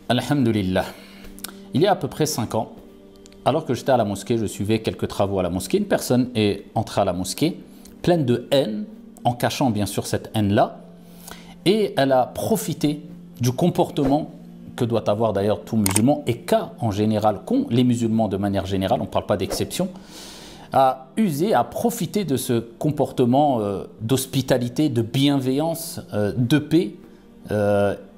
Alhamdulillah. Il y a à peu près 5 ans, alors que j'étais à la mosquée, je suivais quelques travaux à la mosquée, une personne est entrée à la mosquée, pleine de haine, en cachant bien sûr cette haine-là, et elle a profité du comportement que doit avoir d'ailleurs tout musulman, et en général, qu'ont les musulmans de manière générale, on ne parle pas d'exception, à user, à profiter de ce comportement d'hospitalité, de bienveillance, de paix,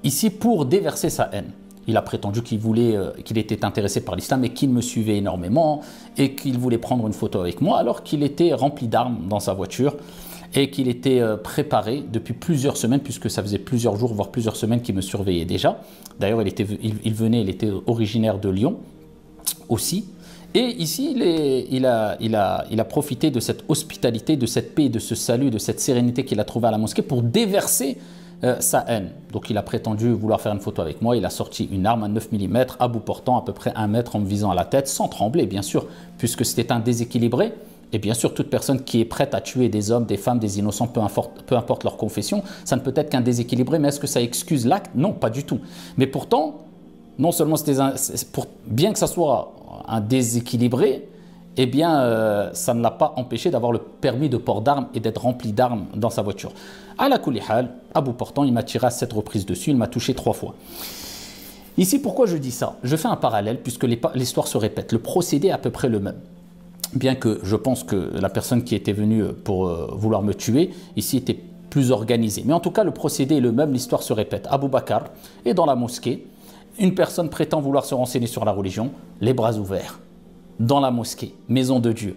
ici pour déverser sa haine. Il a prétendu qu'il était intéressé par l'islam et qu'il me suivait énormément et qu'il voulait prendre une photo avec moi alors qu'il était rempli d'armes dans sa voiture et qu'il était préparé depuis plusieurs semaines, puisque ça faisait plusieurs jours, voire plusieurs semaines qu'il me surveillait déjà. D'ailleurs, il était originaire de Lyon aussi. Et ici, il a profité de cette hospitalité, de cette paix, de ce salut, de cette sérénité qu'il a trouvé à la mosquée pour déverser sa haine. Donc il a prétendu vouloir faire une photo avec moi, il a sorti une arme à 9 mm à bout portant, à peu près 1 mètre, en me visant à la tête, sans trembler bien sûr, puisque c'était un déséquilibré. Et bien sûr, toute personne qui est prête à tuer des hommes, des femmes, des innocents, peu importe leur confession, ça ne peut être qu'un déséquilibré, mais est-ce que ça excuse l'acte? Non, pas du tout. Mais pourtant, non seulement bien que ça soit un déséquilibré, eh bien, ça ne l'a pas empêché d'avoir le permis de port d'armes et d'être rempli d'armes dans sa voiture. À la kulli hal, à bout portant, il m'a tiré à 7 reprises dessus, il m'a touché 3 fois. Ici, pourquoi je dis ça? Je fais un parallèle puisque l'histoire se répète. Le procédé est à peu près le même. Bien que je pense que la personne qui était venue pour vouloir me tuer, ici était plus organisée. Mais en tout cas, le procédé est le même, l'histoire se répète. Abou Bakr est dans la mosquée, une personne prétend vouloir se renseigner sur la religion, les bras ouverts. Dans la mosquée, maison de Dieu,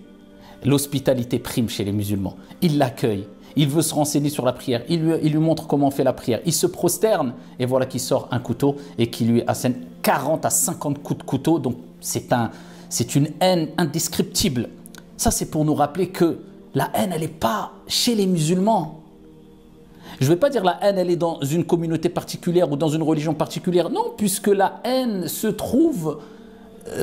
l'hospitalité prime chez les musulmans. Il l'accueille, il veut se renseigner sur la prière, il lui montre comment on fait la prière, il se prosterne et voilà qu'il sort un couteau et qui lui assène 40 à 50 coups de couteau. Donc c'est une haine indescriptible. Ça, c'est pour nous rappeler que la haine, elle n'est pas chez les musulmans. Je ne vais pas dire la haine, elle est dans une communauté particulière ou dans une religion particulière. Non, puisque la haine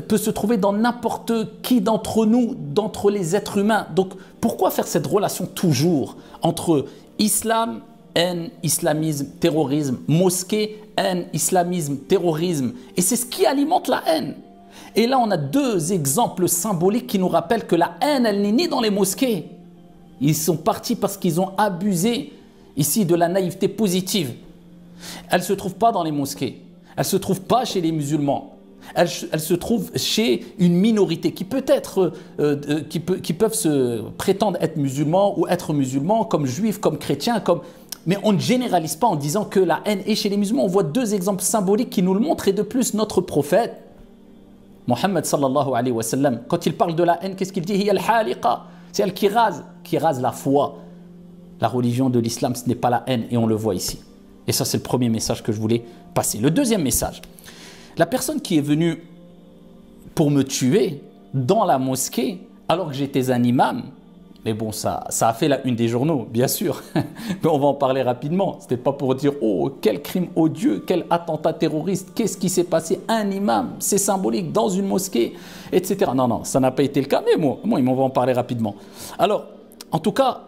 peut se trouver dans n'importe qui d'entre nous, d'entre les êtres humains. Donc, pourquoi faire cette relation toujours entre islam, haine, islamisme, terrorisme, mosquée, haine, islamisme, terrorisme? Et c'est ce qui alimente la haine. Et là, on a 2 exemples symboliques qui nous rappellent que la haine, elle n'est ni dans les mosquées. Ils sont partis parce qu'ils ont abusé ici de la naïveté positive. Elle ne se trouve pas dans les mosquées. Elle ne se trouve pas chez les musulmans. Elle se trouve chez une minorité qui peut-être, qui peuvent se prétendre être musulmans ou être musulmans, comme juifs, comme chrétiens, mais on ne généralise pas en disant que la haine est chez les musulmans. On voit 2 exemples symboliques qui nous le montrent, et de plus notre prophète, Mohammed sallallahu alayhi wa sallam, quand il parle de la haine, qu'est-ce qu'il dit? Hiya al-haliqa, c'est elle qui rase la foi. La religion de l'islam, ce n'est pas la haine, et on le voit ici. Et ça, c'est le premier message que je voulais passer. Le deuxième message, la personne qui est venue pour me tuer dans la mosquée, alors que j'étais un imam, mais bon, ça a fait la une des journaux, bien sûr, mais on va en parler rapidement. Ce n'était pas pour dire, oh, quel crime odieux, quel attentat terroriste, qu'est-ce qui s'est passé? Un imam, c'est symbolique, dans une mosquée, etc. Non, non, ça n'a pas été le cas, mais moi, on va en parler rapidement. Alors, en tout cas,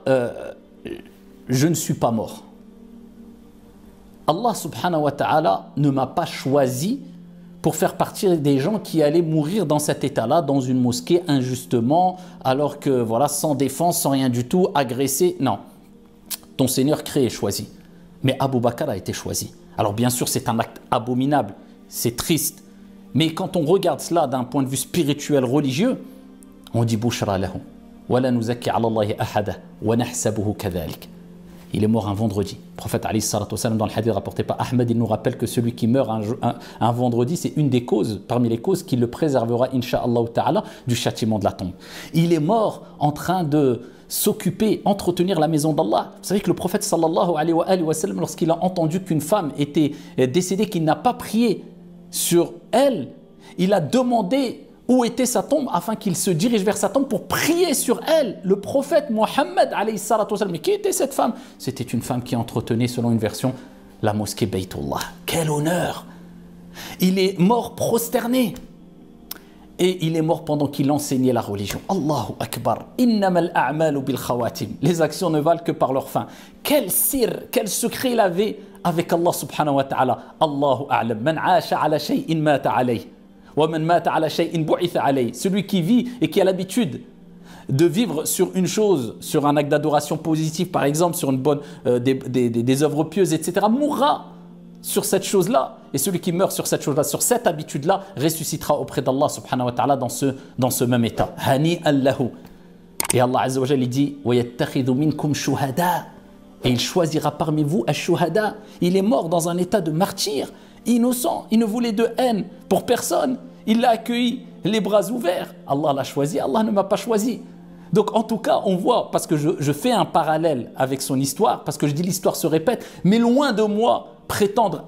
je ne suis pas mort. Allah subhanahu wa ta'ala ne m'a pas choisi pour faire partie des gens qui allaient mourir dans cet état-là, dans une mosquée, injustement, alors que, voilà, sans défense, sans rien du tout, agressé. Non. Ton Seigneur créé et choisi. Mais Abou Bakr a été choisi. Alors, bien sûr, c'est un acte abominable, c'est triste. Mais quand on regarde cela d'un point de vue spirituel, religieux, on dit « Bushra lahu, wa la nuzakki ala Allahi ahada, wa nahsabuhu kadhalik ». Il est mort un vendredi. Le prophète Ali sallallahu alayhi wa sallam, dans le hadith rapporté par Ahmed, il nous rappelle que celui qui meurt un vendredi, c'est une des causes, parmi les causes qui le préservera, incha'Allah ta'ala, du châtiment de la tombe. Il est mort en train de s'occuper, entretenir la maison d'Allah. Vous savez que le prophète sallallahu alayhi wa sallam, lorsqu'il a entendu qu'une femme était décédée, qu'il n'a pas prié sur elle, il a demandé où était sa tombe afin qu'il se dirige vers sa tombe pour prier sur elle. Le prophète Mohammed alayhi salatu wa sallam. Mais qui était cette femme? C'était une femme qui entretenait, selon une version, la mosquée Baytullah. Quel honneur! Il est mort prosterné. Et il est mort pendant qu'il enseignait la religion. Allahu Akbar. Innamal a'malu bil khawatim. Les actions ne valent que par leur fin. Quel sir, quel secret il avait avec Allah subhanahu wa ta'ala. Allahu a'lam. Man 'asha 'ala shay'in mata 'alayhi. Wa man mata 'ala shay'in bu'itha 'alayhi. Celui qui vit et qui a l'habitude de vivre sur une chose, sur un acte d'adoration positif, par exemple, sur une bonne, des œuvres pieuses, etc., mourra sur cette chose-là. Et celui qui meurt sur cette chose-là, sur cette habitude-là, ressuscitera auprès d'Allah subhanahu wa ta'ala dans ce même état. Hani allahu. Et Allah azza wa jalla dit وَيَتَّخِذُ مِنْكُمْ شُهَدَاءَ. Et il choisira parmi vous ash-shuhada. Il est mort dans un état de martyr, innocent. Il ne voulait de haine pour personne. Il l'a accueilli les bras ouverts. Allah l'a choisi, Allah ne m'a pas choisi. Donc en tout cas, on voit, parce que je fais un parallèle avec son histoire, parce que je dis l'histoire se répète, mais loin de moi prétendre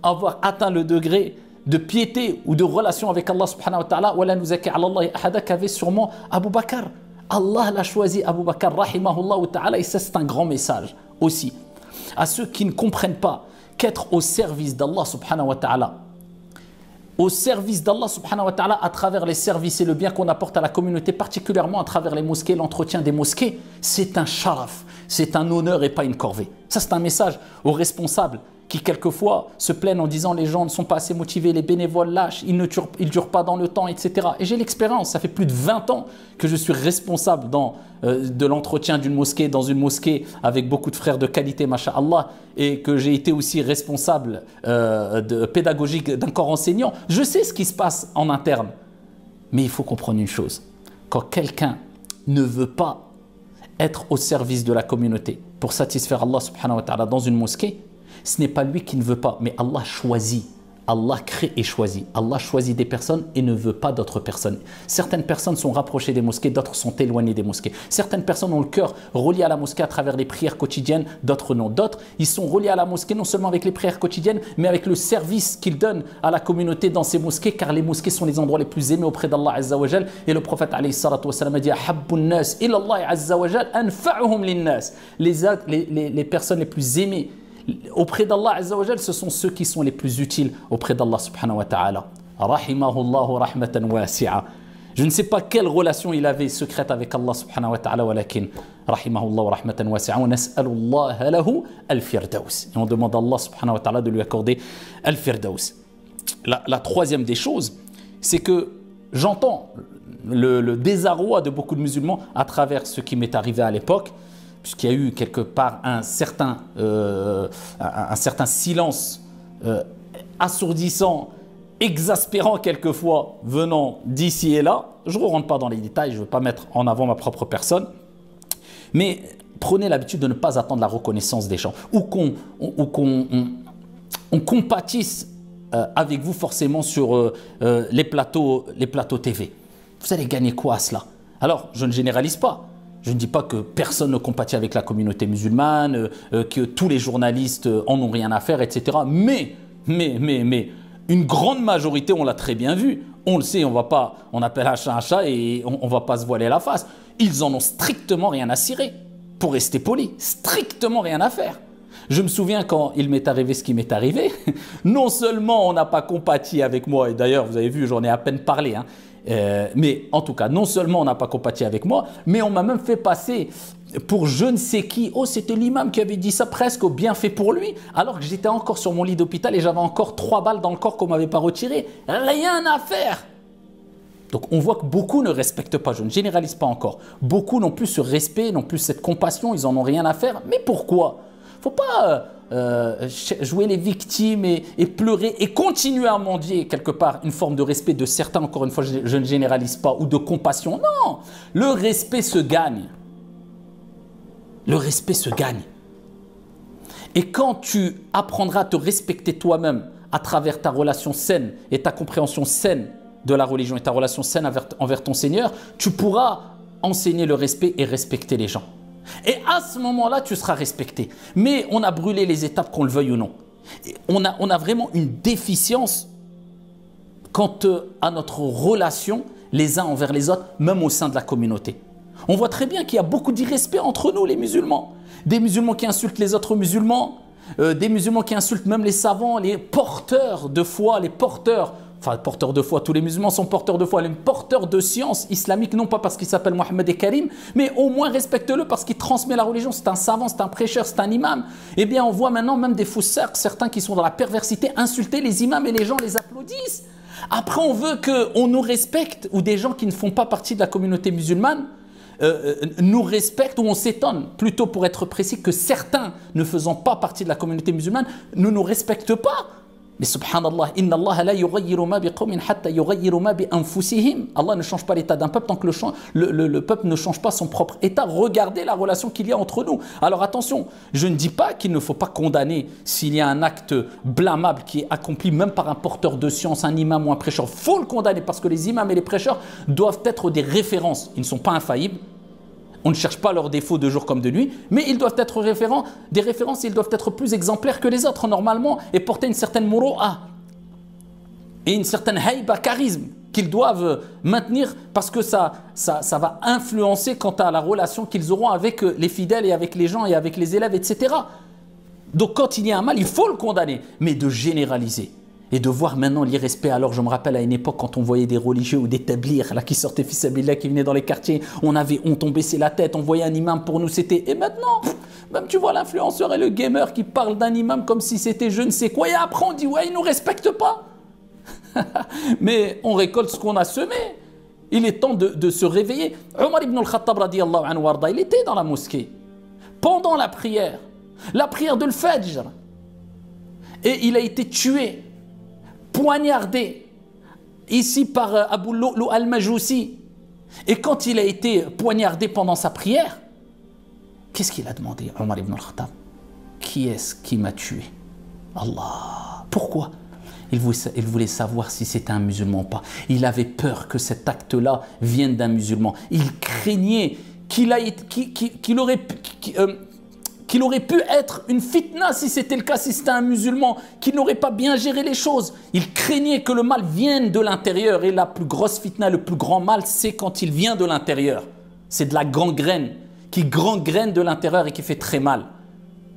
avoir atteint le degré de piété ou de relation avec Allah subhanahu wa ta'ala, wala nuzaki ala Allahi ahada, qu'avait sûrement Abu Bakr. Allah l'a choisi, Abu Bakr, rahimahullah ta'ala, et ça c'est un grand message aussi à ceux qui ne comprennent pas qu'être au service d'Allah subhanahu wa ta'ala, au service d'Allah subhanahu wa ta'ala à travers les services et le bien qu'on apporte à la communauté, particulièrement à travers les mosquées, l'entretien des mosquées, c'est un sharaf, c'est un honneur et pas une corvée. Ça c'est un message aux responsables qui quelquefois se plaignent en disant les gens ne sont pas assez motivés, les bénévoles lâchent, ils ne durent pas dans le temps, etc. Et j'ai l'expérience, ça fait plus de 20 ans que je suis responsable de l'entretien d'une mosquée, dans une mosquée avec beaucoup de frères de qualité, masha'Allah, et que j'ai été aussi responsable pédagogique d'un corps enseignant. Je sais ce qui se passe en interne. Mais il faut comprendre une chose, quand quelqu'un ne veut pas être au service de la communauté pour satisfaire Allah subhanahu wa ta'ala dans une mosquée, ce n'est pas lui qui ne veut pas, mais Allah choisit. Allah crée et choisit. Allah choisit des personnes et ne veut pas d'autres personnes. Certaines personnes sont rapprochées des mosquées, d'autres sont éloignées des mosquées. Certaines personnes ont le cœur relié à la mosquée à travers les prières quotidiennes, d'autres non. D'autres, ils sont reliés à la mosquée non seulement avec les prières quotidiennes, mais avec le service qu'ils donnent à la communauté dans ces mosquées, car les mosquées sont les endroits les plus aimés auprès d'Allah Azza wa Jal. Et le prophète alayhi salatu wa salam a dit Ahabbun nas ila Allah Azza wa Jal anfa'uhum linnas. Les personnes les plus aimées auprès d'Allah Azza wa Jal, ce sont ceux qui sont les plus utiles auprès d'Allah subhanahu wa ta'ala. Rahimahullahu rahmatan wasi'a. Je ne sais pas quelle relation il avait secrète avec Allah subhanahu wa ta'ala, walakin rahimahullahu rahmatan wasi'a wa nas'alullaha lahu al-firdaus. Et on demande à Allah subhanahu wa ta'ala de lui accorder al-firdaus. La troisième des choses, c'est que j'entends le désarroi de beaucoup de musulmans à travers ce qui m'est arrivé à l'époque, puisqu'il y a eu quelque part un certain silence assourdissant, exaspérant quelquefois, venant d'ici et là. Je ne rentre pas dans les détails, je ne veux pas mettre en avant ma propre personne, mais prenez l'habitude de ne pas attendre la reconnaissance des gens, ou qu'on compatisse avec vous forcément sur les plateaux TV. Vous allez gagner quoi à cela? Alors, je ne généralise pas. Je ne dis pas que personne ne compatit avec la communauté musulmane, que tous les journalistes en ont rien à faire, etc. Mais, une grande majorité, on l'a très bien vu, on le sait, on appelle un chat et on ne va pas se voiler la face. Ils en ont strictement rien à cirer, pour rester poli, strictement rien à faire. Je me souviens quand il m'est arrivé ce qui m'est arrivé, non seulement on n'a pas compati avec moi, et d'ailleurs vous avez vu, j'en ai à peine parlé, hein, mais en tout cas, non seulement on n'a pas compati avec moi, mais on m'a même fait passer pour je ne sais qui. Oh, c'était l'imam qui avait dit ça, presque au bien fait pour lui, alors que j'étais encore sur mon lit d'hôpital et j'avais encore 3 balles dans le corps qu'on ne m'avait pas retiré. Rien à faire. Donc on voit que beaucoup ne respectent pas, je ne généralise pas encore. Beaucoup n'ont plus ce respect, n'ont plus cette compassion, ils n'en ont rien à faire. Mais pourquoi? Il ne faut pas jouer les victimes et pleurer et continuer à mendier quelque part une forme de respect de certains, encore une fois je ne généralise pas, ou de compassion. Non, le respect se gagne. Le respect se gagne. Et quand tu apprendras à te respecter toi-même à travers ta relation saine et ta compréhension saine de la religion et ta relation saine envers ton Seigneur, tu pourras enseigner le respect et respecter les gens. Et à ce moment-là, tu seras respecté. Mais on a brûlé les étapes, qu'on le veuille ou non. On a vraiment une déficience quant à notre relation les uns envers les autres, même au sein de la communauté. On voit très bien qu'il y a beaucoup d'irrespect entre nous, les musulmans. Des musulmans qui insultent les autres musulmans, des musulmans qui insultent même les savants, les porteurs de foi, les porteurs Enfin, porteurs de foi, tous les musulmans sont porteurs de foi. Les porteurs de science islamique, non pas parce qu'il s'appelle Mohammed et Karim, mais au moins respecte-le parce qu'il transmet la religion. C'est un savant, c'est un prêcheur, c'est un imam. Eh bien, on voit maintenant même des faussaires, certains qui sont dans la perversité, insulter les imams et les gens les applaudissent. Après, on veut qu'on nous respecte, ou des gens qui ne font pas partie de la communauté musulmane nous respectent, ou on s'étonne, plutôt pour être précis, que certains ne faisant pas partie de la communauté musulmane ne nous respectent pas. Mais subhanallah, inna Allah la yughayyiru ma biqawmin hatta yughayyiru ma bi anfusihim. Allah ne change pas l'état d'un peuple tant que le peuple ne change pas son propre état. Regardez la relation qu'il y a entre nous. Alors attention, je ne dis pas qu'il ne faut pas condamner s'il y a un acte blâmable qui est accompli même par un porteur de science, un imam ou un prêcheur. Il faut le condamner parce que les imams et les prêcheurs doivent être des références. Ils ne sont pas infaillibles. On ne cherche pas leurs défauts de jour comme de nuit, mais ils doivent être des références, ils doivent être plus exemplaires que les autres normalement et porter une certaine moro'a et une certaine haïba, charisme qu'ils doivent maintenir parce que ça va influencer quant à la relation qu'ils auront avec les fidèles et avec les gens et avec les élèves, etc. Donc quand il y a un mal, il faut le condamner, mais de généraliser. Et de voir maintenant l'irrespect. Alors je me rappelle à une époque quand on voyait des religieux ou des tablirs là, qui sortaient fils Abdillah, qui venaient dans les quartiers, on avait honte, on baissait la tête, on voyait un imam, pour nous c'était... Et maintenant, même tu vois l'influenceur et le gamer qui parle d'un imam comme si c'était je ne sais quoi. Et après on dit ouais, il ne nous respecte pas. Mais on récolte ce qu'on a semé. Il est temps de se réveiller. Omar ibn al-Khattab radiyallahu anhu warda, il était dans la mosquée pendant la prière de l'Fajr. Et il a été tué, poignardé ici par Abu Lu'lu al-Majusi. Et quand il a été poignardé pendant sa prière, qu'est-ce qu'il a demandé, Omar ibn al-Khattab? Qui est-ce qui m'a tué? Allah. Pourquoi? Il voulait savoir si c'était un musulman ou pas. Il avait peur que cet acte-là vienne d'un musulman. Il craignait qu'il aurait pu être une fitna si c'était le cas, si c'était un musulman, qu'il n'aurait pas bien géré les choses. Il craignait que le mal vienne de l'intérieur. Et la plus grosse fitna, le plus grand mal, c'est quand il vient de l'intérieur. C'est de la gangrène qui gangrène de l'intérieur et qui fait très mal.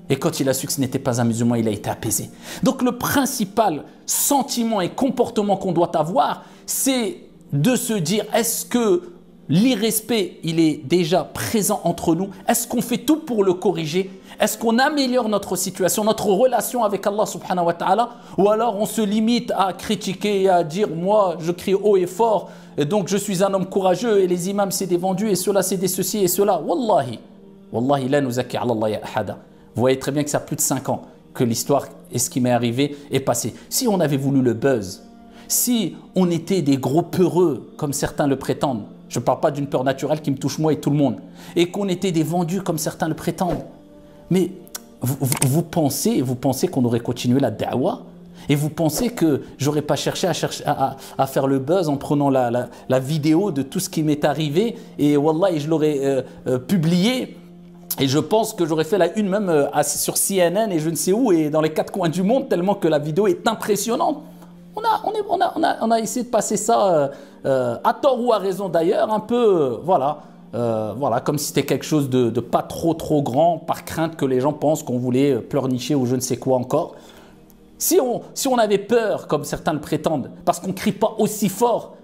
Et quand il a su que ce n'était pas un musulman, il a été apaisé. Donc le principal sentiment et comportement qu'on doit avoir, c'est de se dire, est-ce que l'irrespect, il est déjà présent entre nous? Est-ce qu'on fait tout pour le corriger? Est-ce qu'on améliore notre situation, notre relation avec Allah subhanahu wa ta'ala? Ou alors on se limite à critiquer et à dire, moi je crie haut et fort, et donc je suis un homme courageux, et les imams c'est des vendus, et cela c'est des ceci et cela. Wallahi, wallahi la nuzaki ala Allah ya ahada. Vous voyez très bien que ça a plus de 5 ans que l'histoire et ce qui m'est arrivé est passé. Si on avait voulu le buzz, si on était des gros peureux, comme certains le prétendent, je ne parle pas d'une peur naturelle qui me touche moi et tout le monde, et qu'on était des vendus comme certains le prétendent, mais vous pensez qu'on aurait continué la da'wa? Et vous pensez que j'aurais pas cherché à faire le buzz en prenant la vidéo de tout ce qui m'est arrivé, et wallah, je l'aurais publié? Et je pense que j'aurais fait la une même sur CNN et je ne sais où et dans les 4 coins du monde, tellement que la vidéo est impressionnante. On a essayé de passer ça à tort ou à raison d'ailleurs, un peu, voilà, comme si c'était quelque chose de pas trop grand, par crainte que les gens pensent qu'on voulait pleurnicher ou je ne sais quoi encore. Si on avait peur, comme certains le prétendent, parce qu'on ne crie pas aussi fort,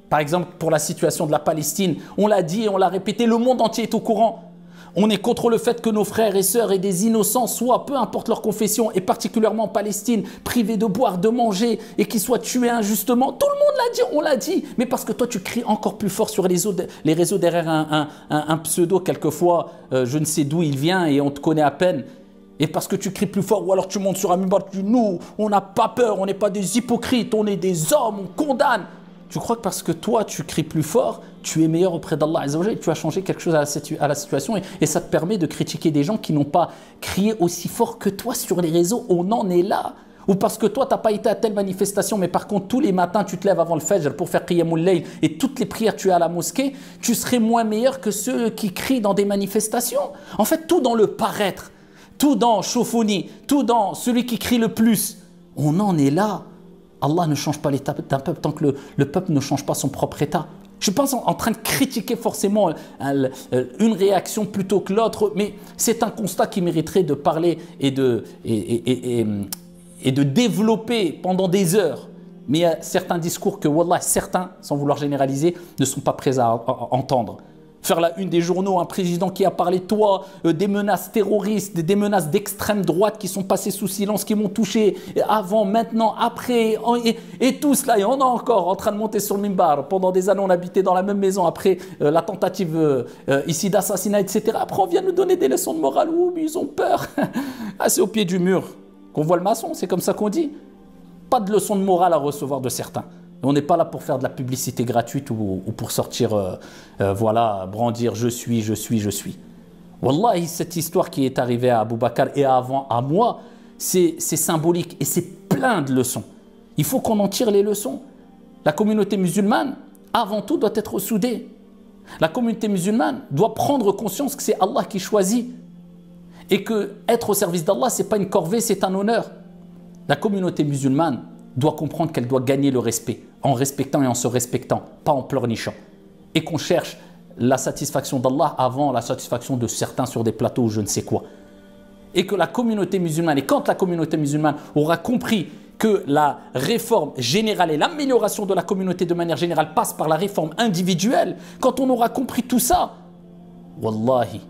par exemple pour la situation de la Palestine, on l'a dit et on l'a répété, le monde entier est au courant. On est contre le fait que nos frères et sœurs et des innocents soient, peu importe leur confession, et particulièrement en Palestine, privés de boire, de manger, et qu'ils soient tués injustement. Tout le monde l'a dit, on l'a dit. Mais parce que toi, tu cries encore plus fort sur les réseaux derrière un pseudo, quelquefois, je ne sais d'où il vient et on te connaît à peine. Et parce que tu cries plus fort, ou alors tu montes sur un minbar, tu dis, nous, on n'a pas peur, on n'est pas des hypocrites, on est des hommes, on condamne. Tu crois que parce que toi, tu cries plus fort, tu es meilleur auprès d'Allah Azza wa Jalla, tu as changé quelque chose à la situation et ça te permet de critiquer des gens qui n'ont pas crié aussi fort que toi sur les réseaux. On en est là. Ou parce que toi, tu n'as pas été à telle manifestation, mais par contre, tous les matins, tu te lèves avant le Fajr pour faire Qiyamul Layl et toutes les prières, tu es à la mosquée, tu serais moins meilleur que ceux qui crient dans des manifestations. En fait, tout dans le paraître, tout dans Chofoni, tout dans celui qui crie le plus. On en est là. Allah ne change pas l'état d'un peuple tant que le peuple ne change pas son propre état. Je ne suis pas en train de critiquer forcément une réaction plutôt que l'autre, mais c'est un constat qui mériterait de parler et de développer pendant des heures. Mais il y a certains discours que, wallah, certains, sans vouloir généraliser, ne sont pas prêts à entendre. Faire la une des journaux, un président qui a parlé, toi, des menaces terroristes, des menaces d'extrême droite qui sont passées sous silence, qui m'ont touché avant, maintenant, après, et tout cela, et on est encore en train de monter sur le mimbar. Pendant des années, on habitait dans la même maison, après la tentative ici d'assassinat, etc. Après, on vient nous donner des leçons de morale, ouh, mais ils ont peur. Ah, c'est au pied du mur qu'on voit le maçon, c'est comme ça qu'on dit. Pas de leçons de morale à recevoir de certains. On n'est pas là pour faire de la publicité gratuite ou pour sortir, voilà, brandir je suis. Wallahi, cette histoire qui est arrivée à Abu Bakr et avant à moi, c'est symbolique et c'est plein de leçons. Il faut qu'on en tire les leçons. La communauté musulmane, avant tout, doit être soudée. La communauté musulmane doit prendre conscience que c'est Allah qui choisit et que être au service d'Allah, ce n'est pas une corvée, c'est un honneur. La communauté musulmane doit comprendre qu'elle doit gagner le respect en respectant et en se respectant, pas en pleurnichant. Et qu'on cherche la satisfaction d'Allah avant la satisfaction de certains sur des plateaux ou je ne sais quoi. Et que la communauté musulmane, et quand la communauté musulmane aura compris que la réforme générale et l'amélioration de la communauté de manière générale passe par la réforme individuelle, quand on aura compris tout ça, wallahi,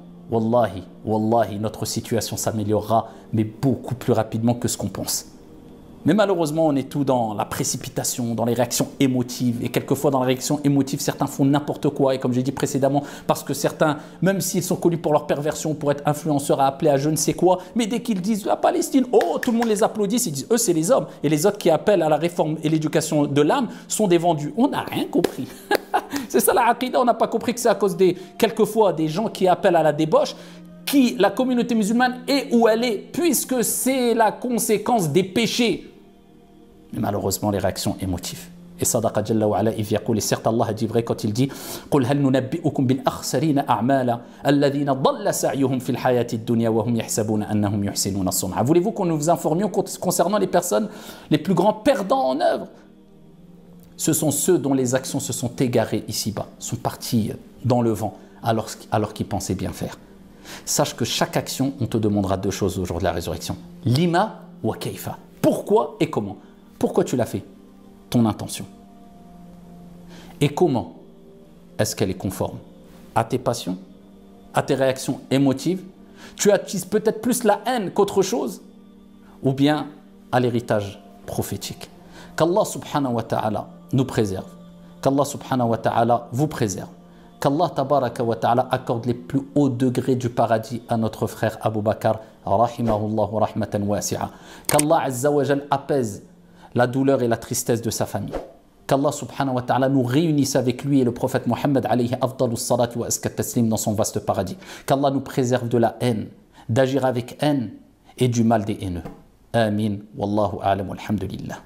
notre situation s'améliorera, mais beaucoup plus rapidement que ce qu'on pense. Mais malheureusement, on est tout dans la précipitation, dans les réactions émotives. Et quelquefois, dans la réaction émotive, certains font n'importe quoi. Et comme j'ai dit précédemment, parce que certains, même s'ils sont connus pour leur perversion, pour être influenceurs, à appeler à je ne sais quoi, mais dès qu'ils disent la Palestine, oh, tout le monde les applaudit, ils disent eux, c'est les hommes. Et les autres qui appellent à la réforme et l'éducation de l'âme sont des vendus. On n'a rien compris. C'est ça la aqida, on n'a pas compris que c'est à cause quelquefois des gens qui appellent à la débauche, qui la communauté musulmane est où elle est, puisque c'est la conséquence des péchés. Mais malheureusement, les réactions émotives. Et Sadaqa Jalla wa Ala, il et certes Allah a dit vrai quand il dit قُلْ هَلْ نُنَبِّئُكُمْ بِالْأَخْسَرِينَ أَعْمَالًا الَّذِينَ ضَلَّ سَعْيُهُمْ فِي الْحَيَاةِ الدُّنْيَا وَهُمْ يَحْسَبُونَ أَنَّهُمْ يُحْسِنُونَ صُنْعًا. Voulez-vous qu'on nous informions concernant les personnes les plus grands perdants en œuvre? Ce sont ceux dont les actions se sont égarées ici-bas, sont partis dans le vent alors qu'ils pensaient bien faire. Sache que chaque action, on te demandera deux choses au jour de la résurrection. Lima wa kaifa. Pourquoi et comment? Pourquoi tu l'as fait? Ton intention. Et comment est-ce qu'elle est conforme à tes passions, à tes réactions émotives? Tu attises peut-être plus la haine qu'autre chose, ou bien à l'héritage prophétique. Qu'Allah subhanahu wa ta'ala nous préserve, qu'Allah subhanahu wa ta'ala vous préserve, qu'Allah tabaraka wa ta'ala accorde les plus hauts degrés du paradis à notre frère Abu Bakr, rahimahullah wa rahmatan wasi'a, qu'Allah azza wa jal apaise la douleur et la tristesse de sa famille. Qu'Allah subhanahu wa ta'ala nous réunisse avec lui et le prophète Mohammed alayhi afdalus salatu wa askat taslim dans son vaste paradis. Qu'Allah nous préserve de la haine, d'agir avec haine et du mal des haineux. Amin. Wallahu a'lam walhamdulillah.